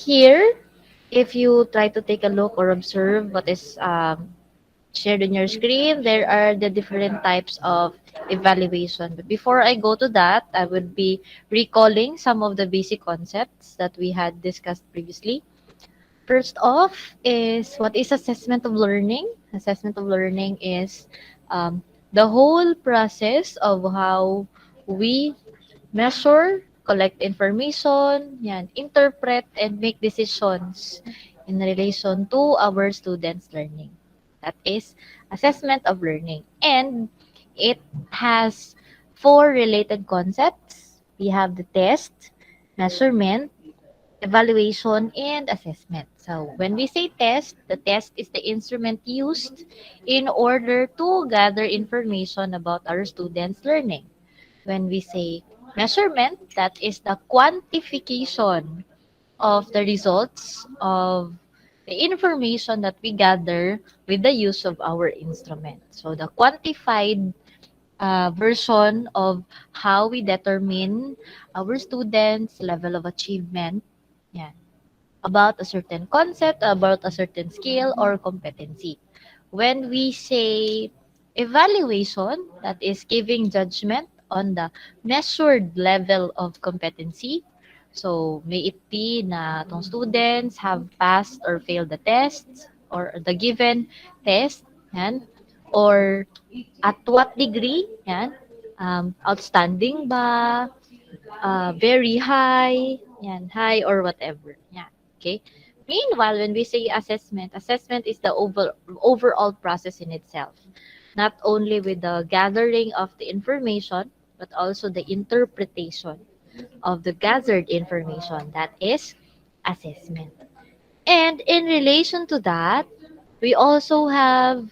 Here, if you try to take a look or observe what is shared on your screen, there are the different types of evaluation. But before I go to that, I would be recalling some of the basic concepts that we had discussed previously. First off is what is assessment of learning? Assessment of learning is the whole process of how we measure, collect information, yan, interpret, and make decisions in relation to our students' learning. That is assessment of learning. And it has four related concepts. We have the test, measurement, evaluation, and assessment. So when we say test, the test is the instrument used in order to gather information about our students' learning. When we say measurement, that is the quantification of the results of the information that we gather with the use of our instrument. So the quantified version of how we determine our students' level of achievement. Yan. About a certain concept, about a certain skill or competency. When we say evaluation, that is giving judgment on the measured level of competency. So, may it be na itong students have passed or failed the tests or the given test, yan, or at what degree, yan, outstanding ba, very high, yan, high or whatever. Yan, okay? Meanwhile, when we say assessment, assessment is the overall process in itself. Not only with the gathering of the information, but also the interpretation of the gathered information. That is assessment. And in relation to that, we also have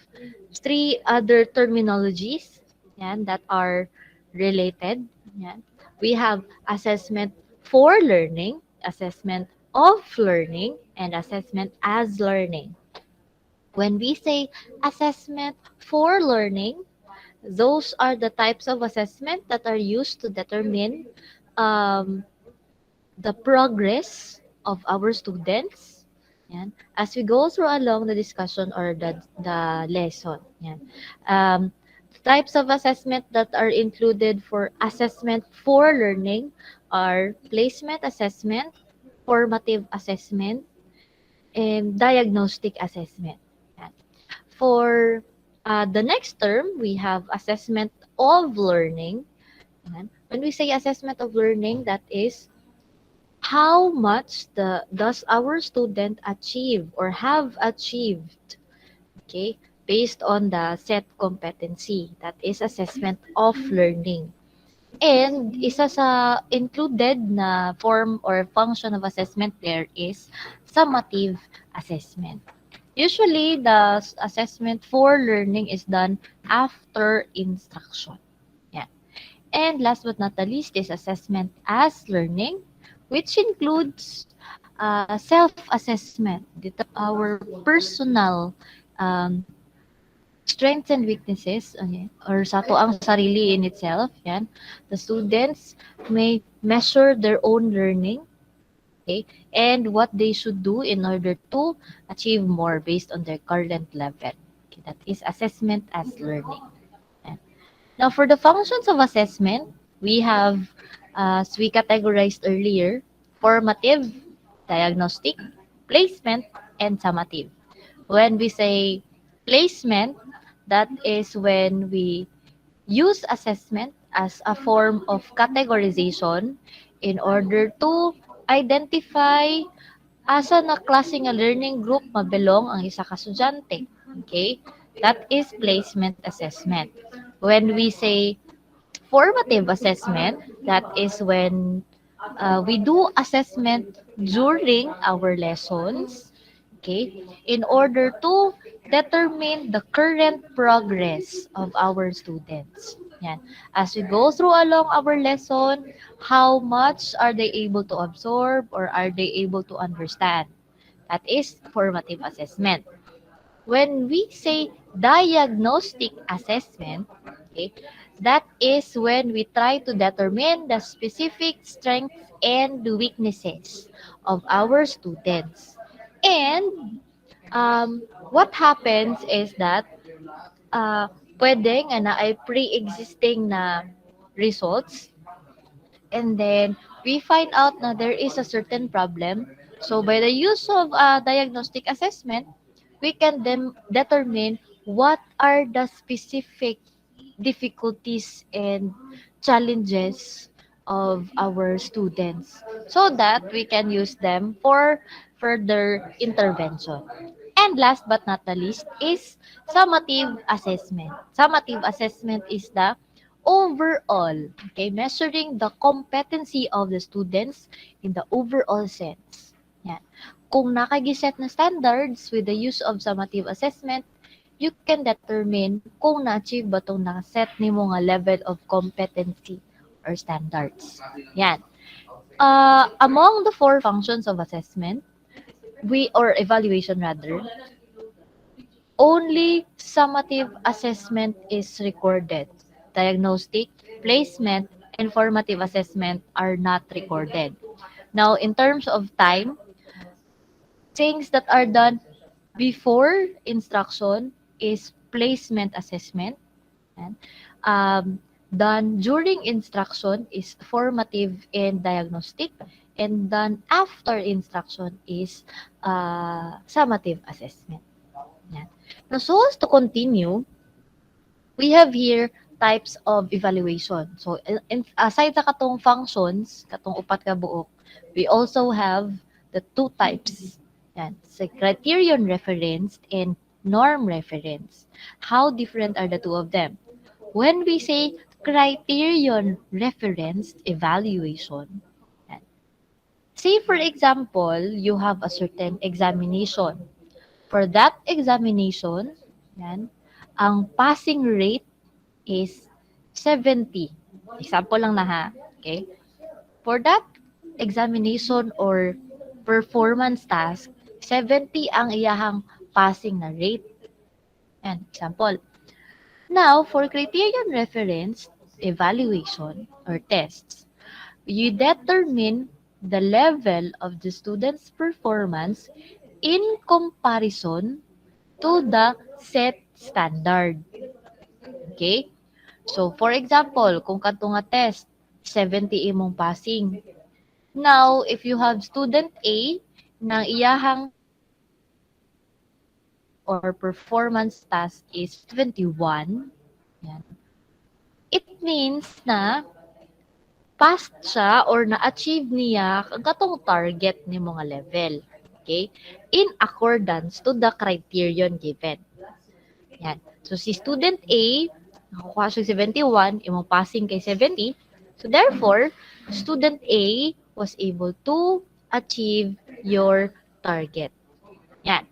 three other terminologies yan, that are related. Yan. We have assessment for learning, assessment of learning, and assessment as learning. When we say assessment for learning, those are the types of assessment that are used to determine um, the progress of our students. Yan. As we go through along the discussion or the lesson. Yan. The types of assessment that are included for assessment for learning are placement assessment, formative assessment, and diagnostic assessment. Yan. For the next term, we have assessment of learning. Yan. When we say assessment of learning, that is how much does our student achieve or have achieved, okay, based on the set competency, that is assessment of learning. And isa sa included na form or function of assessment there is summative assessment. Usually the assessment for learning is done after instruction. Yeah. And last but not the least is assessment as learning, which includes self-assessment. Dito our personal um, strengths and weaknesses or sa to ang sarili in itself. Yan. The students may measure their own learning, okay, and what they should do in order to achieve more based on their current level. Okay, that is assessment as learning. Yan. Now, for the functions of assessment, we have, as we categorized earlier, formative, diagnostic, placement, and summative. When we say placement, that is when we use assessment as a form of categorization in order to identify asa na klase nga learning group mabelong ang isa ka estudyante. Okay? That is placement assessment. When we say formative assessment, that is when we do assessment during our lessons, okay, in order to determine the current progress of our students. Yan. As we go through along our lesson, how much are they able to absorb or are they able to understand? That is formative assessment. When we say diagnostic assessment, okay, that is when we try to determine the specific strengths and weaknesses of our students. And what happens is that pwede nga na ay pre-existing na results, and then we find out na there is a certain problem. So by the use of diagnostic assessment, we can then determine what are the specific difficulties and challenges of our students so that we can use them for further intervention. And last but not the least is summative assessment. Summative assessment is the overall, okay, measuring the competency of the students in the overall sense. Yan. Kung nakagiset na standards with the use of summative assessment, you can determine kung na-achieve ba itong nakaset ni mo nga level of competency or standards. Yan. Among the four functions of assessment, or evaluation rather, only summative assessment is recorded. Diagnostic, placement, and formative assessment are not recorded. Now, in terms of time, things that are done before instruction is placement assessment. And, done during instruction is formative and diagnostic. And done after instruction is summative assessment. Yan. Now, so as to continue, we have here types of evaluation. So, aside sa katong functions, katong upat ka buok, we also have the two types. Yan. So, criterion referenced and norm referenced. How different are the two of them? When we say criterion referenced evaluation, yan. Say for example, you have a certain examination. For that examination, yan, ang passing rate is 70. Example lang na ha. Okay? For that examination or performance task, 70 ang iyahang passing na rate. Yan, example. Now, for criterion reference evaluation or tests, you determine the level of the student's performance in comparison to the set standard. Okay? So, for example, kung kanto nga test, 70 imong passing. Now, if you have student A nang iyahang or performance task is 71, yan. It means na passed siya or na-achieve niya ang katong target ni mga level. Okay? In accordance to the criterion given. Yan. So, si student A, nakukuha siya 71, imong passing kay 70. So, therefore, student A was able to achieve your target. Yan.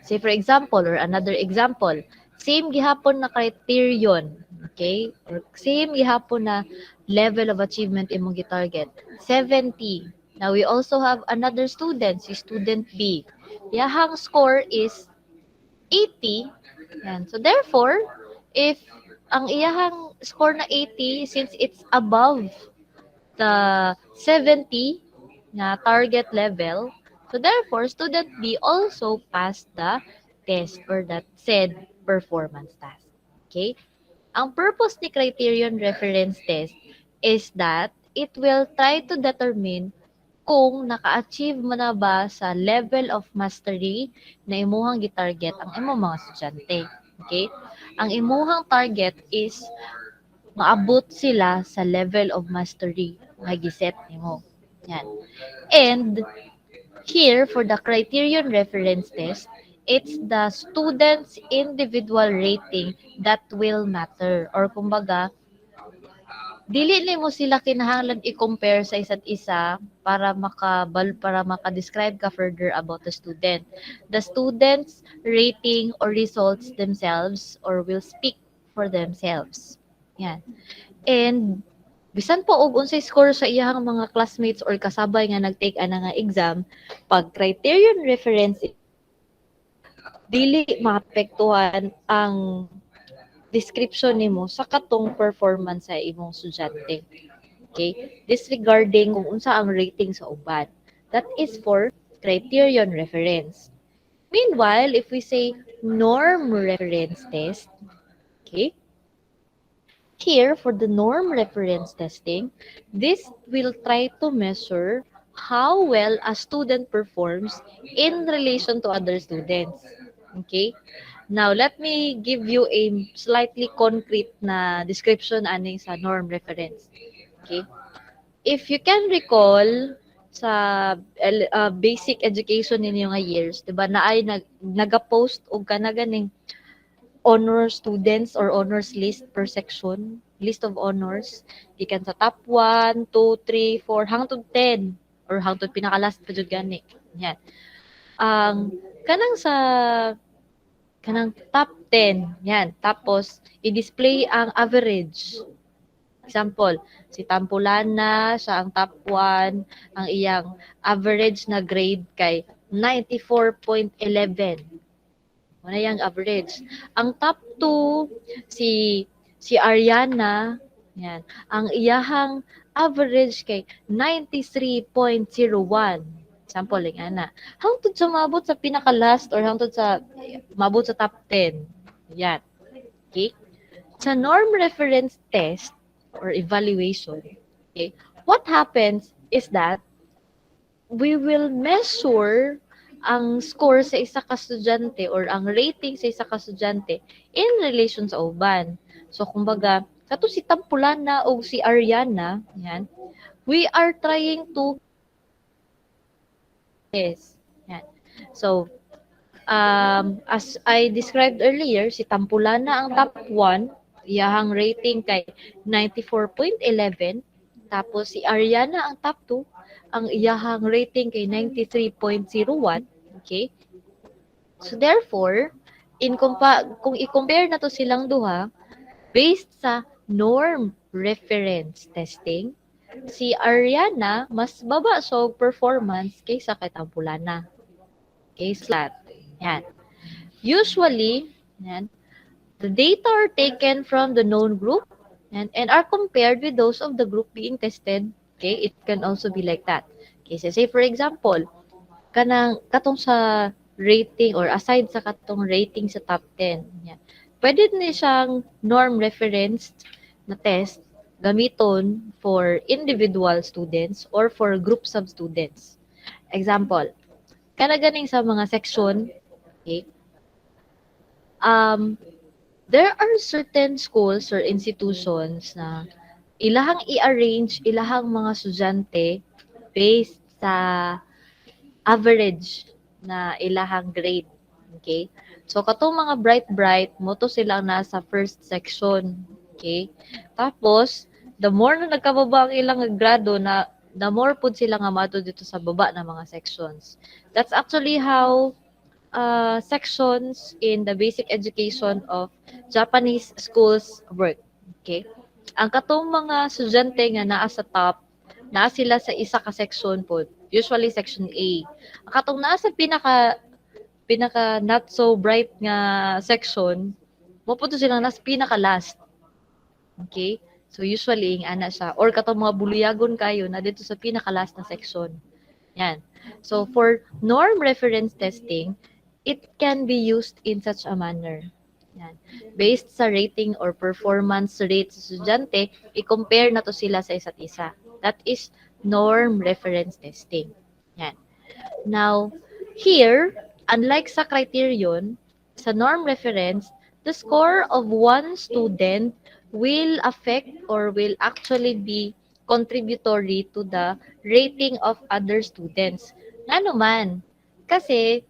Say for example, or another example, same gihapon na criterion, okay? Or same gihapon na level of achievement imong gi-target, 70. Now, we also have another student, si student B. Yahang score is 80. Yan. So, therefore, if ang iyahang score na 80, since it's above the 70 na target level, so therefore, student B also passed the test or that said performance task. Okay? Ang purpose ni criterion reference test is that it will try to determine kung naka-achieve mo na ba sa level of mastery na imuhang gitarget ang imong mga estudyante. Okay? Ang imuhang target is maabot sila sa level of mastery nga giset nimo. Yan. And here, for the criterion reference test, it's the student's individual rating that will matter. Or kumbaga, dili nimo sila kinahanglan i-compare sa isa't isa para maka-describe ka further about the student. The student's rating or results themselves or will speak for themselves. Yan. And bisan po og unsay score sa iyang mga classmates or kasabay nga nag-take ana nga exam, pag criterion reference dili maapektuhan ang description nimo sa katong performance sa imong estudyante. Okay? Disregarding kung unsa ang rating sa uban. That is for criterion reference. Meanwhile, if we say norm reference test, okay, here for the norm reference testing, this will try to measure how well a student performs in relation to other students. Okay? Now, let me give you a slightly concrete na description aning sa norm reference. Okay? If you can recall sa basic education ninyo nga years, 'di ba, na ay naga-post og kana ganing honor students or honors list per section, list of honors, gikan sa top 1, 2, 3, 4 hangtod 10 or hangtod pinaka-last pa jud gani. Yan. Ang kanang sa kanang top 10, yan. Tapos i-display ang average. Example, si Tampulana, siya ang top 1, ang iyang average na grade kay 94.11. Ano yung average? Ang top 2, si Ariana, yan. Ang iyahang average kay 93.01. Example, lang ana. Hangtod sa mabot sa pinaka-last or hangtod sa mabot sa top 10. Yan. Okay? Sa norm reference test or evaluation, okay, what happens is that we will measure ang score sa isa ka estudyante or ang rating sa isa ka estudyante in relation sa uban. So, kumbaga, kato si Tampulana o si Ariana, yan, we are trying to yes. Yan. So, as I described earlier, si Tampulana ang top 1, iyahang rating kay 94.11, tapos si Ariana ang top 2, ang iyahang rating kay 93.01, okay? So therefore, kung i-compare na to silang duha, based sa norm reference testing, si Ariana mas baba sa performance kaysa kay Tampulana. Okay, slat. Yan. Usually, yan, the data are taken from the known group and are compared with those of the group being tested. Okay, it can also be like that. Okay, so say for example, katong sa rating or aside sa katong rating sa top 10, yan. Pwede ni siyang norm reference na test gamiton for individual students or for groups of students. Example, ganing sa mga section, okay, there are certain schools or institutions na ilahang i-arrange ilahang mga estudyante based sa average na ilahang grade. Okay? So, katong mga bright, mo to silang nasa first section. Okay? Tapos, the more na nagkababa ang ilang grado, na the more pud sila nga mato dito sa baba ng mga sections. That's actually how sections in the basic education of Japanese schools work. Okay? Ang katong mga estudyante nga naa sa top, naa sila sa isa ka section po, usually section A. Ang katong naa sa pinaka not so bright nga section, mo po sila nasa pinaka last. Okay? So usually ang ana siya or katong mga buluyagon kayo na dito sa pinaka last na section. Yan. So for norm reference testing, it can be used in such a manner. Yan. Based sa rating or performance rate sa estudyante, i-compare na to sila sa isa't isa. That is norm reference testing. Yan. Now, here, unlike sa criterion, sa norm reference, the score of one student will affect or will actually be contributory to the rating of other students. Ano man, kasi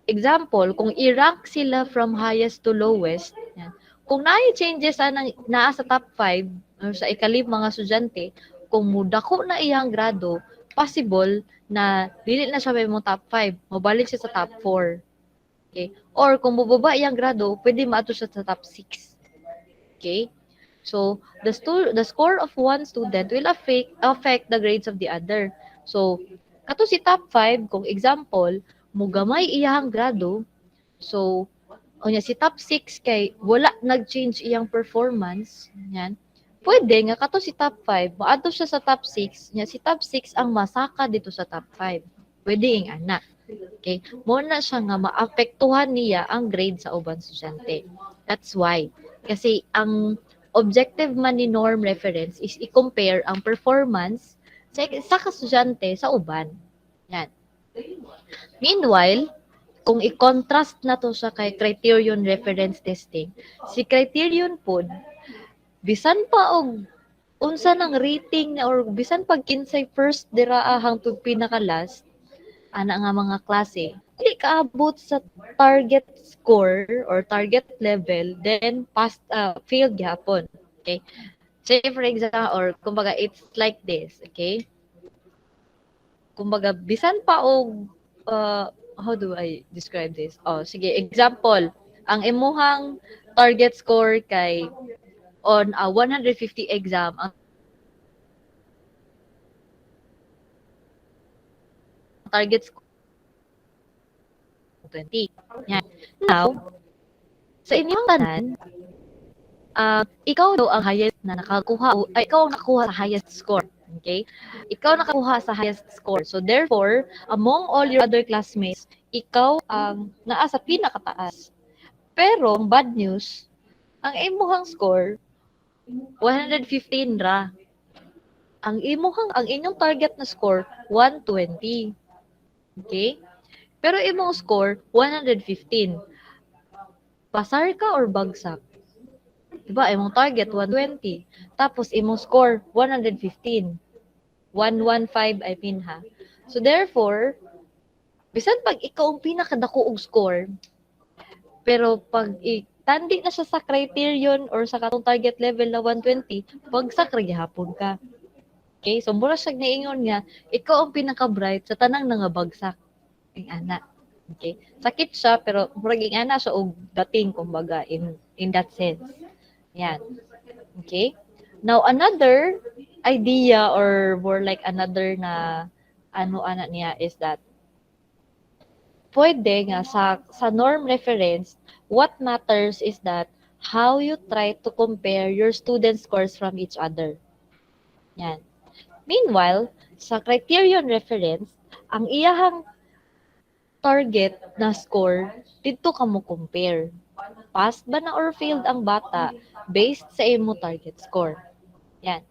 example, kung i-rank sila from highest to lowest, yan, kung naay changes naa sa top 5 or sa ikalib mga estudyante, kung mudako na iyang grado, possible na dili na siya may mong top 5, mabalik siya sa top 4. Okay? Or kung mubaba iyang grado, pwede maato siya sa top 6. Okay? So, the score of one student will affect the grades of the other. So, kato si top 5, kung example, mugamay iyang grado, so, o niya, si top 6 kay wala nag-change iyang performance, yan, Pwede nga kato si top 5, moadto siya sa top 6, nya si top 6 ang masaka dito sa top 5. Pwede ing ana. Okay? Mo na siya nga maapektuhan niya ang grade sa ubang estudyante. That's why. Kasi ang objective man ni norm reference is i-compare ang performance sa kastudyante sa uban. Yan. Meanwhile, kung i-contrast na to sa kay criterion reference testing, si criterion pod bisan pa og unsa nang rating na or bisan pag kinsay first dira hangtod pinaka last ana nga mga klase dili kaabot sa target score or target level then past failed gyapon. Okay, say for example or kumbaga it's like this. Okay, kumbaga bisan pa og how do I describe this? Oh, sige, example, ang imuhang target score kay on a 150 exam, ang target score 20. Yan. Now, sa inyong tanan, ikaw daw ang highest na nakakuha, ay, ikaw ang nakakuha sa highest score. Okay? Ikaw nakakuha sa highest score. So, therefore, among all your other classmates, ikaw ang naa sa pinakataas. Pero, ang bad news, ang imuhang score, 115 ra. Ang inyong target na score, 120. Okay? Pero imong score, 115. Pasar ka or bagsak? Diba, imong target, 120. Tapos, imong score, 115. 115, I mean ha. So, therefore, bisan pag ikaw ang pinakadako og score, pero pag tandi na siya sa criterion or sa katong target level na 120, bagsak ra gyapon ka. Okay? So, mura siya niingon nga, ikaw ang pinaka-bright sa tanang nangabagsak. Ang ana. Okay? Sakit siya, pero murag ang ana siya og dating, kumbaga, in that sense. Yan. Okay? Now, another idea or more like another na ano-ana niya is that pwede nga sa norm reference, what matters is that how you try to compare your student scores from each other. Yan. Meanwhile, sa criterion reference, ang iyahang target na score, dito ka mo compare. Passed ba na or failed ang bata based sa imo target score. Yan.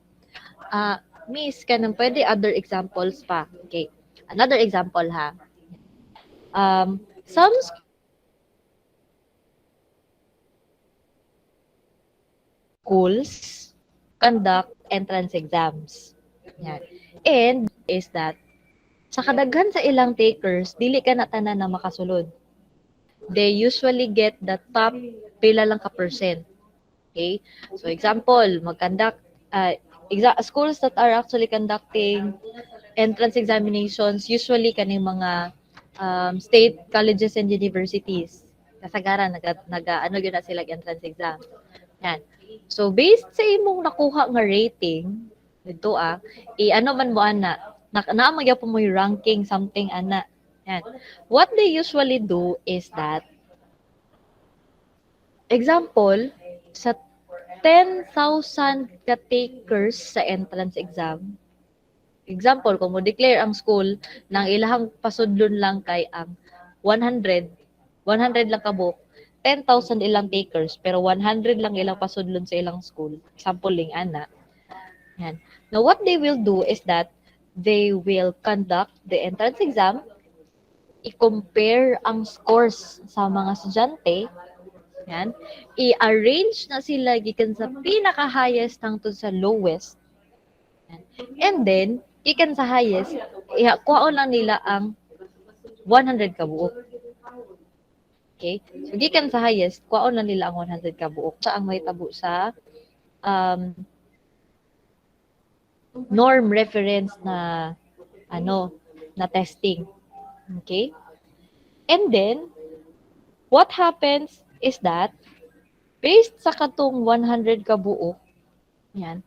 Miss, kanang pwede other examples pa. Okay. Another example ha. Some schools conduct entrance exams. Yan. And is that sa kadaghan sa ilang takers, dili ka na tanan na makasulod. They usually get the top pila lang ka percent. Okay? So example, mag-conduct schools that are actually conducting entrance examinations, usually kaning mga state colleges and universities. Kasagaran ano gyud na sila entrance exam. Yan. So based sa imong nakuha nga rating dito ano man mo ana naamagya po mo yung ranking something ana. Yan. What they usually do is that example sa 10,000 ka takers sa entrance exam. Example, kung mo declare ang school nang ilahang pasudlon lang kay ang 100 lang kabuk, 10,000 ilang takers pero 100 lang ilang pasudlon sa ilang school. Example ling ana. Yan. Now what they will do is that they will conduct the entrance exam, i-compare ang scores sa mga estudyante, yan, i-arrange na sila gikan sa pinaka-highest hangtod sa lowest. Yan. And then, gikan sa highest, kuhaon lang nila ang 100 ka buok. Okay? So, gikan sa highest, kuhaon lang nila ang 100 ka buok. Sa ang may tabo sa norm reference na na testing. Okay? And then, what happens is that, based sa katong 100 ka buok, yan,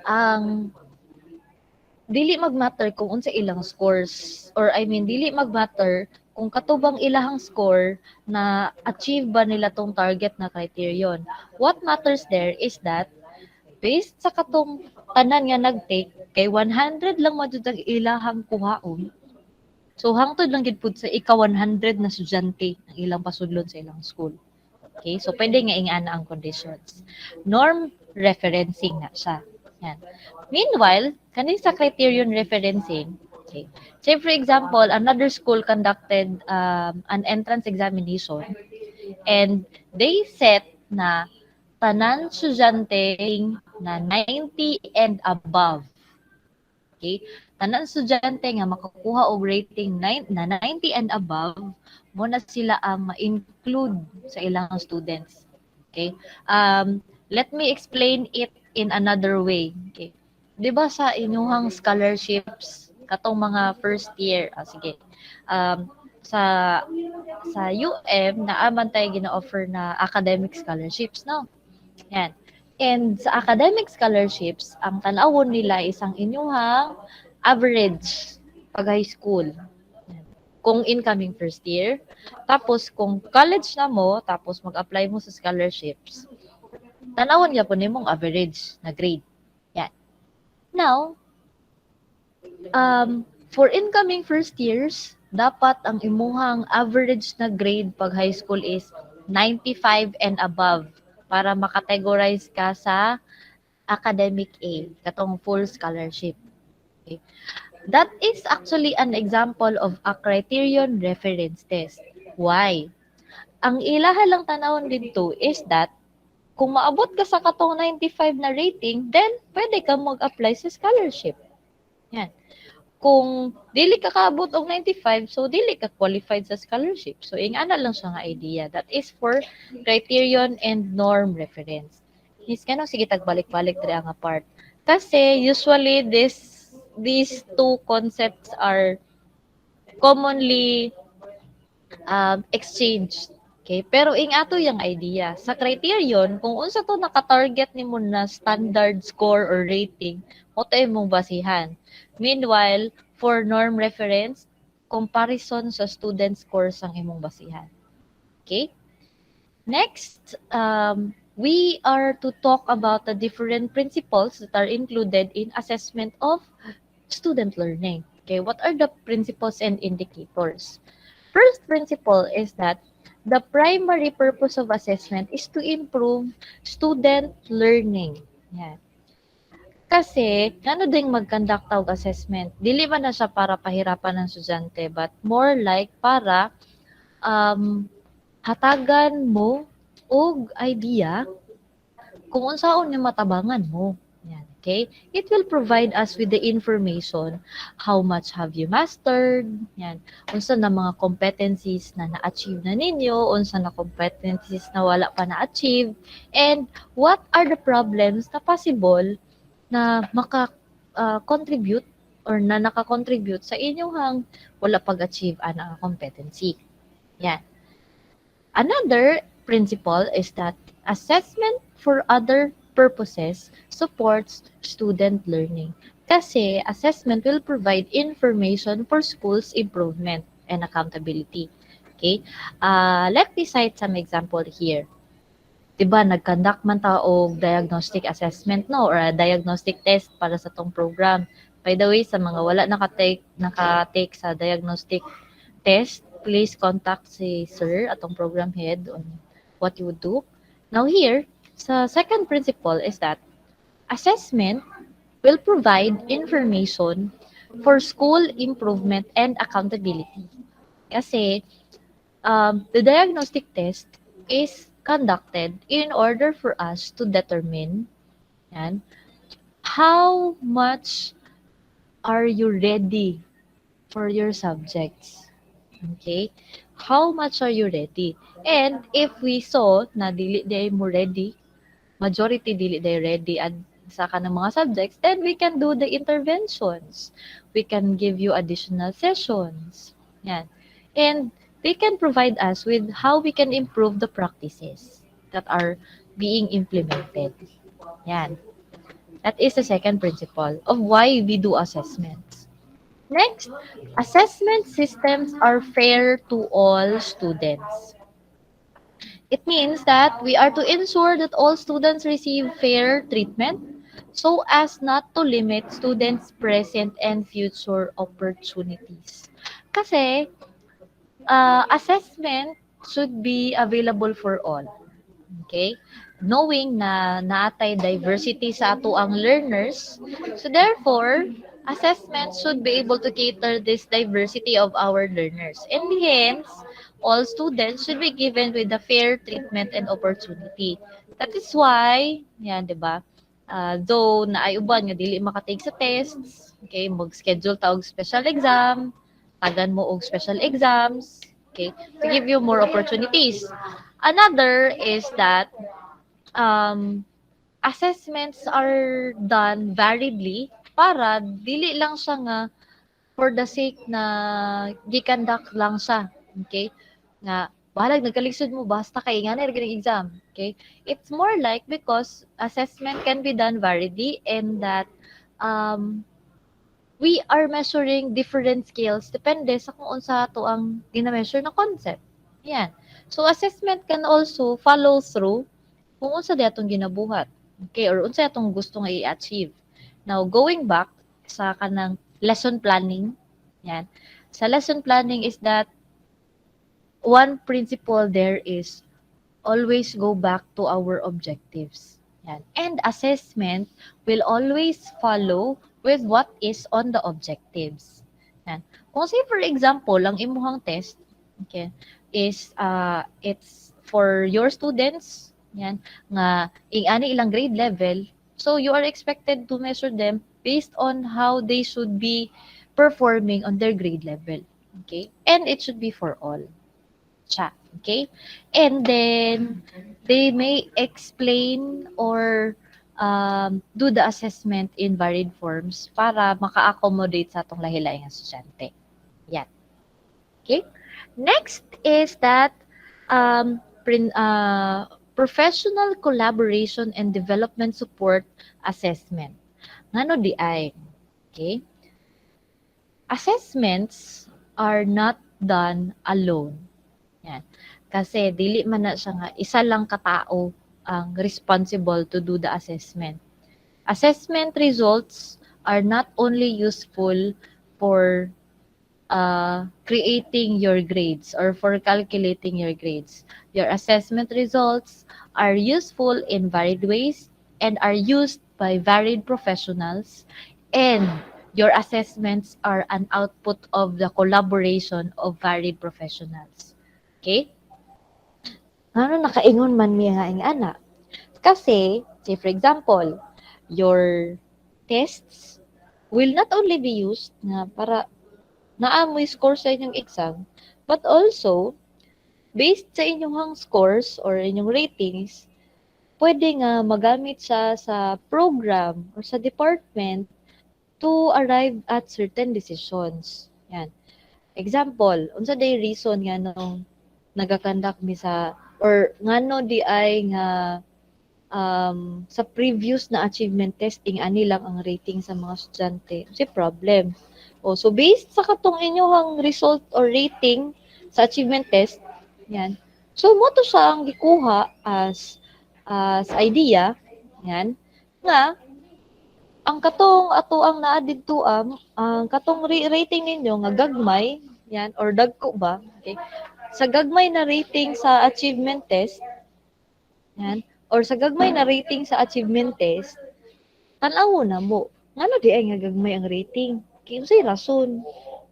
ang dili mag-matter kung unsa ilang scores, or I mean, dili mag-matter kung katubang ilahang score na achieve ba nila tong target na criterion. What matters there is that Based sa katong tanan nga nag-take, kay 100 lang madud ang ilahang kuhaon. So hangtod lang gid pud sa ika 100 na estudyante ang ilang pasudlon sa ilang school. Okay? So pwede nga ingana ang conditions. Norm referencing na siya. Yan. Meanwhile, kanin sa criterion referencing, okay. Say for example, another school conducted an entrance examination and they set na tanan estudyante na 90 and above. Okay? Tanan estudyante nga makakuha og rating 9, na 90 and above, mo na sila ang ma-include sa ilang students. Okay? Let me explain it in another way. Okay? 'Di ba sa inyong scholarships katong mga first year, sige. Um, sa UM naaman tayo gina-offer na academic scholarships, no? Yan. And sa academic scholarships, ang tanawon nila isang inyuhang average pag high school. Kung incoming first year. Tapos kung college na mo, tapos mag-apply mo sa scholarships, tanawon niya po nimong average na grade. Yan. Now, for incoming first years, dapat ang imuhang average na grade pag high school is 95 and above para makategorize ka sa academic A, katong full scholarship. Okay. That is actually an example of a criterion reference test. Why? Ang ilaha lang tanawon dito is that kung maabot ka sa katong 95 na rating, then pwede ka mag-apply sa scholarship. Yan. Kung dili ka kaabot og 95, so dili ka qualified sa scholarship. So ingana lang siya nga idea. That is for criterion and norm reference. Is kanang sige tagbalik-balik diri nga part. Kasi usually these two concepts are commonly exchanged. Okay, pero ing ato yung idea sa criterion kung unsa to naka-target nimo na standard score or rating, mo to imong basihan. Meanwhile, for norm reference, comparison sa student scores ang imong basihan. Okay? Next, we are to talk about the different principles that are included in assessment of student learning. Okay, what are the principles and indicators? First principle is that the primary purpose of assessment is to improve student learning. Yan. Kasi, ano ding mag-conduct og assessment? Dili man na siya para pahirapan ng estudyante, but more like para hatagan mo og idea kung unsaon yung matabangan mo. Yan, okay? It will provide us with the information, how much have you mastered, yan, unsa na mga competencies na na-achieve na ninyo, unsa na competencies na wala pa na-achieve, and what are the problems na possible na maka-contribute or na naka-contribute sa inyong wala pag-achieve ana competency. Yan. Another principle is that assessment for other purposes supports student learning. Kasi assessment will provide information for schools' improvement and accountability. Okay? Let me cite some example here. Diba, nag-conduct man ta og diagnostic assessment, no? Or a diagnostic test para sa tong program. By the way, sa mga wala naka-take sa diagnostic test, please contact si Sir, atong program head, on what you would do. Now here, sa second principle is that assessment will provide information for school improvement and accountability. Kasi the diagnostic test is conducted in order for us to determine how much are you ready for your subjects. Okay? How much are you ready? And if we saw na dili day mo ready, majority dili day ready at sa kanang mga subjects, then we can do the interventions. We can give you additional sessions. Yan. And they can provide us with how we can improve the practices that are being implemented. Yan. That is the second principle of why we do assessments. Next, assessment systems are fair to all students. It means that we are to ensure that all students receive fair treatment so as not to limit students' present and future opportunities. Kasi, assessment should be available for all. Okay? Knowing na naatay diversity sa ato ang learners, so therefore, assessment should be able to cater this diversity of our learners. And hence, all students should be given with a fair treatment and opportunity. That is why, yan, di ba? Though na ay uban nga dili makatake sa tests, okay, mag-schedule ta og special exam, tagan mo og special exams, okay, to give you more opportunities. Another is that um, assessments are done variedly para dili lang siya nga for the sake na gikandak lang siya. Okay? Nga, bahalag nagkalisod mo, basta kay nga na exam. Okay? It's more like because assessment can be done variedly and that um, we are measuring different skills depende sa kung unsa to ang gina-measure na concept. Yan. So, assessment can also follow through kung unsa di atong ginabuhat. Okay, or unsa atong gusto nga i-achieve. Now, going back sa kanang lesson planning, yan. Sa lesson planning is that one principle there is always go back to our objectives. Yan. And assessment will always follow with what is on the objectives. Yan. Kung say for example, ang imuhang test, okay, is it's for your students, yan, nga ani ilang grade level, so you are expected to measure them based on how they should be performing on their grade level. Okay? And it should be for all. Siya. Okay? And then, they may explain or do the assessment in varied forms para maka-accommodate sa atong lahi-laing estudyante. Yan. Okay? Next is that professional collaboration and development support assessment. Ngano di ay? Okay? Assessments are not done alone. Yan. Kasi dili man na siya nga isa lang katao ang responsible to do the assessment. Assessment results are not only useful for creating your grades or for calculating your grades. Your assessment results are useful in varied ways and are used by varied professionals, and your assessments are an output of the collaboration of varied professionals. Okay? Ano nakaingon man miya nga ing ana? Kasi, say for example, your tests will not only be used na para naamoy score sa inyong exam, but also, based sa inyong scores or inyong ratings, pwede nga magamit siya sa program or sa department to arrive at certain decisions. Yan. Example, unsa day reason nga nung nagakandak mi sa or ngano di ay nga sa previous na achievement testing ani lang ang rating sa mga estudyante. Kasi problem. O, so based sa katong inyong result or rating sa achievement test, yan. So mo to siya ang gikuha as idea, yan, nga ang katong ato ang naa didto ang katong rating ninyo nga gagmay, yan, or dagko ba? Okay. Sa gagmay na rating sa achievement test, yan, or sa gagmay na rating sa achievement test, tan-awo na mo. Ngano di ay nga gagmay ang rating? Kinsay rason?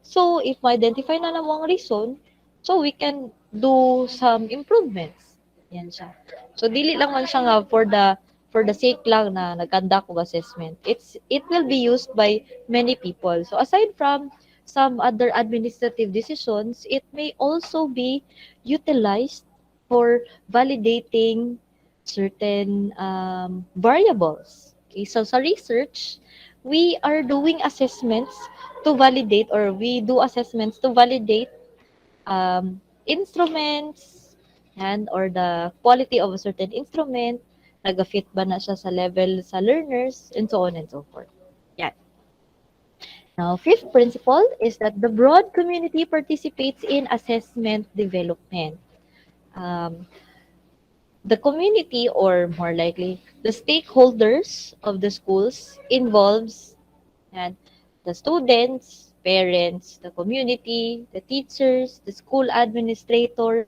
So, if ma-identify na namo ang reason, so we can do some improvements. Yan siya. So, dili lang man siya nga for the sake lang na nag-conduct of assessment. It will be used by many people. So, aside from some other administrative decisions, it may also be utilized for validating certain variables. Okay, so sa research, we are doing assessments to validate or we do assessments to validate instruments and or the quality of a certain instrument, nag-fit ba na siya sa level sa learners, and so on and so forth. Yan. Now, fifth principle is that the broad community participates in assessment development. The community, or more likely, the stakeholders of the schools involves and the students, parents, the community, the teachers, the school administrators,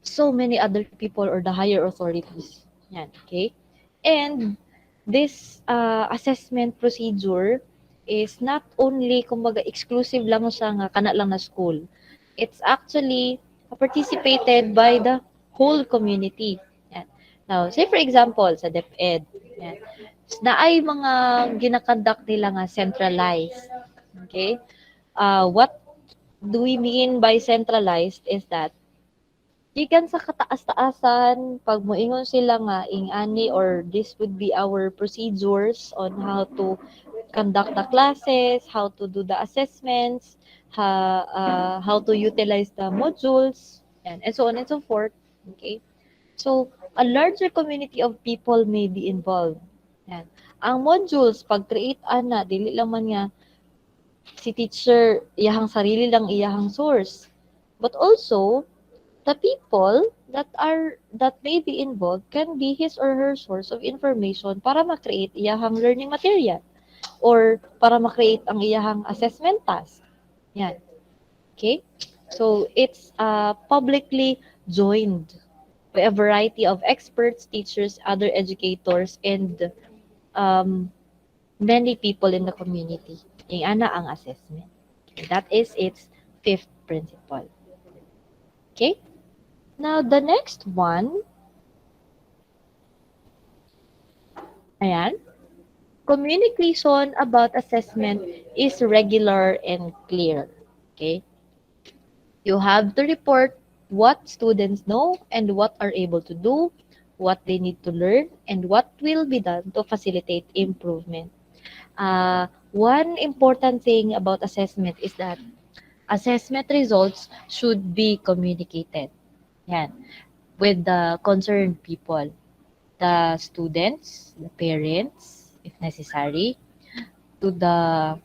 so many other people or the higher authorities. Yan, okay? And this assessment procedure is not only kumbaga exclusive lang siya nga kana lang na school. It's actually participated by the whole community. Yan. Now, say for example sa DepEd, yan, na ay mga ginakandak nila nga centralized. Okay? What do we mean by centralized is that gikan sa kataas-taasan, pag moingon sila nga ing-ani or this would be our procedures on how to conduct the classes, how to do the assessments, how to utilize the modules, and so on and so forth. Okay? So, a larger community of people may be involved. Yan. Ang modules, pag-create ana, dili lang man nga si teacher, iyahang sarili lang iyahang source. But also, the people that may be involved can be his or her source of information para ma-create iyahang learning material or para ma-create ang iyahang assessment task. Yan. Okay? So, it's publicly joined by a variety of experts, teachers, other educators, and um, many people in the community. Yung ana ang assessment. Okay, that is its fifth principle. Okay? Now, the next one, ayan, communication about assessment is regular and clear. Okay? You have to report what students know and what are able to do, what they need to learn, and what will be done to facilitate improvement. One important thing about assessment is that assessment results should be communicated. Yan, with the concerned people, the students, the parents, if necessary, to the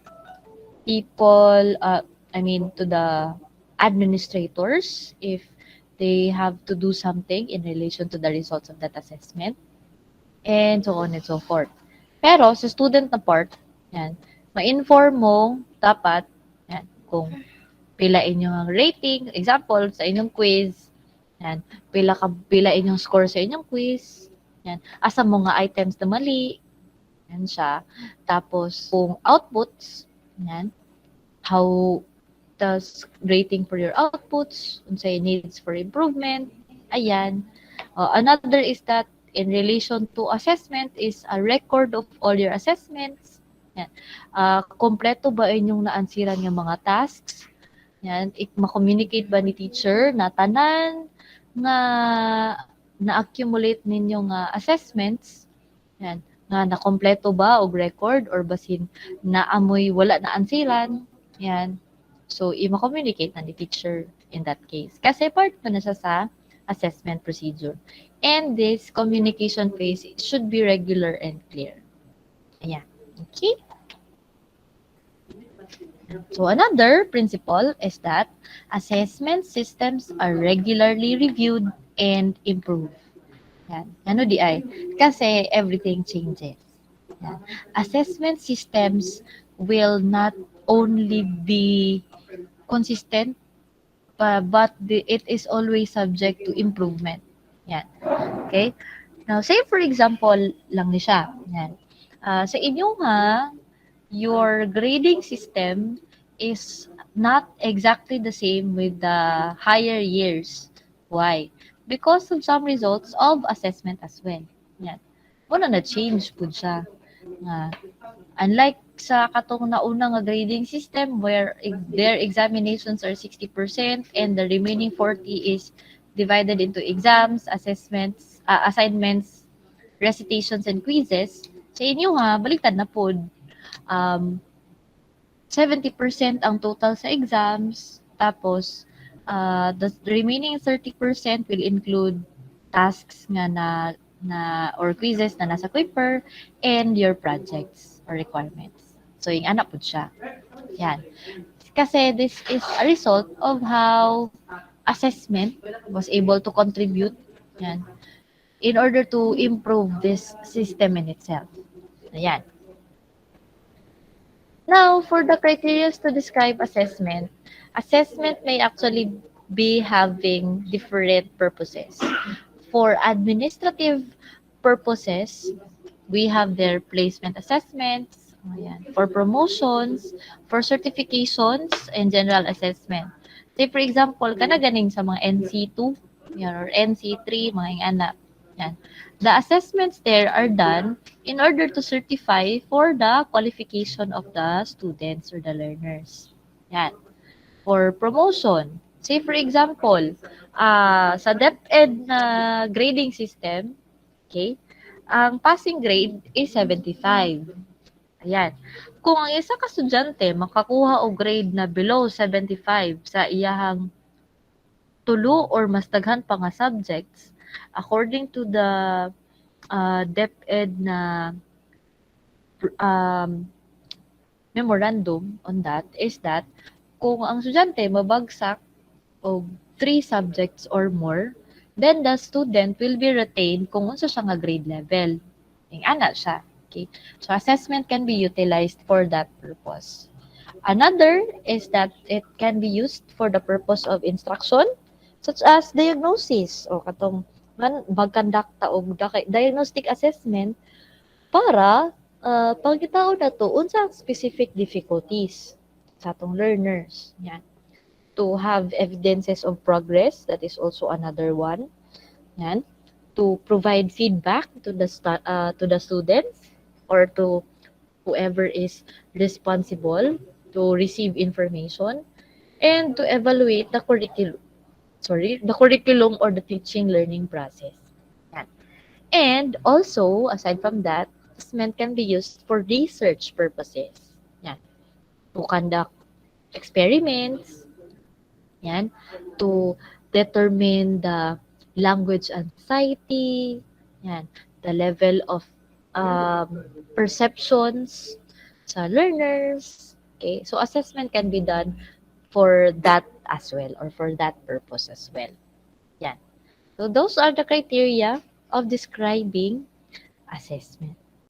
people, to the administrators, if they have to do something in relation to the results of that assessment, and so on and so forth. Pero sa student na part, yan, ma-inform mo dapat yan, kung pila inyong rating, example, sa inyong quiz, yan, pila inyong score sa inyong quiz, yan, asa mo nga items na mali, yan siya. Tapos, kung outputs, yan, how does rating for your outputs, unsay needs for improvement, ayan. Another is that in relation to assessment is a record of all your assessments. Yan. Kompleto ba inyong naansiran yung mga tasks? Yan, ma-communicate ba ni teacher na tanan nga na-accumulate ninyo nga assessments? Yan, nga nakompleto ba og record or basin naamoy wala na ansiran? Yan. So, i-communicate na ni teacher in that case. Kasi part pa na siya sa assessment procedure. And this communication phase should be regular and clear. Ayan. Okay? So, another principle is that assessment systems are regularly reviewed and improved. Yan. Ano di ay? Kasi everything changes. Yan. Assessment systems will not only be consistent, but it is always subject to improvement. Yan. Okay? Now, say for example lang ni siya. Yan. Sa inyo ha, your grading system is not exactly the same with the higher years. Why? Because of some results of assessment as well. Yan. Muna na-change po siya. Unlike sa katong nauna nga grading system where their examinations are 60% and the remaining 40 is divided into exams, assessments, assignments, recitations, and quizzes, sa inyo ha, baliktad na po. 70% ang total sa exams, tapos the remaining 30% will include tasks nga na or quizzes na nasa paper and your projects or requirements. So, yung anak po siya. Yan. Kasi this is a result of how assessment was able to contribute yan, in order to improve this system in itself. Ayan. Now, for the criteria to describe assessment, assessment may actually be having different purposes. For administrative purposes, we have their placement assessments, ayan, for promotions, for certifications, and general assessment. Say for example, kana ganing sa mga NC2 yan, or NC3, mga anak. Yan. The assessments there are done in order to certify for the qualification of the students or the learners. Yan. For promotion, say for example, sa DepEd na grading system, okay, ang passing grade is 75. Ayan. Kung ang isa ka estudyante makakuha og grade na below 75 sa iyahang tulo or mas daghan pa nga subjects, according to the DepEd na um, memorandum on that is that kung ang estudyante mabagsak og 3 subjects or more, then the student will be retained kung unsa siya nga grade level. Ing ana siya. Okay? So assessment can be utilized for that purpose. Another is that it can be used for the purpose of instruction, such as diagnosis o katong mag-conduct ta og diagnostic assessment para pagkitaon na to unsa specific difficulties sa atong learners. Yan. To have evidences of progress, that is also another one. Yan. To provide feedback to the students or to whoever is responsible to receive information, and to evaluate the curriculum or the teaching learning process. Yan. And also, aside from that, assessment can be used for research purposes. Yan. To conduct experiments, yan, to determine the language anxiety, yan, the level of perceptions sa learners. Okay, so assessment can be done for that as well or for that purpose as well. Yan. So those are the criteria of describing assessment.